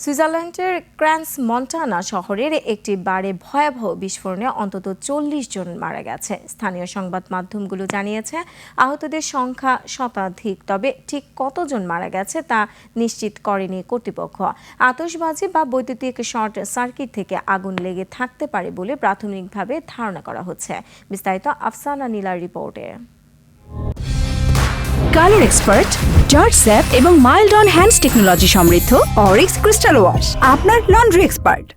সুইজারল্যান্ডের ক্র্যান্স মন্টানা শহরের একটি বারে ভয়াবহ বিস্ফোরণে অন্তত 40 জন মারা গেছে। স্থানীয় সংবাদ মাধ্যমগুলো জানিয়েছে আহতদের সংখ্যা শতাধিক, তবে ঠিক কতজন মারা গেছে তা নিশ্চিত করেনি কর্তৃপক্ষ। আতশবাজি বা বৈদ্যুতিক শর্ট সার্কিট থেকে আগুন লেগে থাকতে পারে বলে প্রাথমিকভাবে ধারণা করা হচ্ছে। বিস্তারিত আফসানা নীলার রিপোর্টে। কালার এক্সপার্ট, জর্জ স্যাপ এবং মাইল্ড অন হ্যান্ডস টেকনোলজি সমৃদ্ধ অরিক্স ক্রিস্টাল ওয়াশ আপনার লন্ড্রি এক্সপার্ট।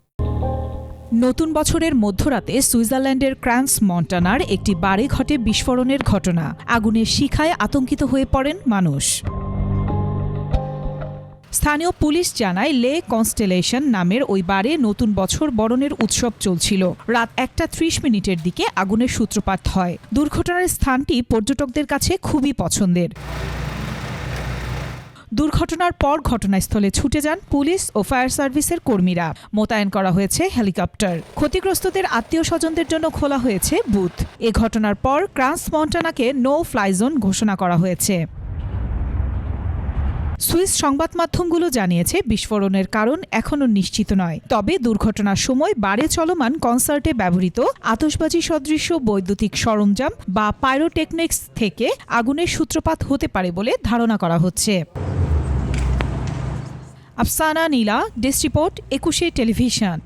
নতুন বছরের মধ্যরাতে সুইজারল্যান্ডের ক্র্যান্স মন্টানার একটি বারে ঘটে বিস্ফোরণের ঘটনা। আগুনের শিখায় আতঙ্কিত হয়ে পড়েন মানুষ। স্থানীয় পুলিশ জানায় লে কনস্টেলেশন নামের ওই বারে নতুন বছর বরণের উৎসব চলছিল। রাত 1:30 দিকে আগুনের সূত্রপাত হয়। দুর্ঘটনার স্থানটি পর্যটকদের কাছে খুবই পছন্দের। দুর্ঘটনার পর ঘটনাস্থলে ছুটে যান পুলিশ ও ফায়ার সার্ভিসের কর্মীরা। মোতায়েন করা হয়েছে হেলিকপ্টার। ক্ষতিগ্রস্তদের আত্মীয় স্বজনদের জন্য খোলা হয়েছে বুথ। এ ঘটনার পর ক্র্যান্স মন্টানাকে নো ফ্লাই জোন ঘোষণা করা হয়েছে। সুইস সংবাদ মাধ্যমগুলো জানিয়েছে বিস্ফোরণের কারণ এখনও নিশ্চিত নয়, তবে দুর্ঘটনার সময় বারে চলমান কনসার্টে ব্যবহৃত আতশবাজি সদৃশ বৈদ্যুতিক সরঞ্জাম বা পাইরোটেকনিক্স থেকে আগুনের সূত্রপাত হতে পারে বলে ধারণা করা হচ্ছে। আফসানা নীলা, ডেস্ক রিপোর্ট, 21 টেলিভিশন।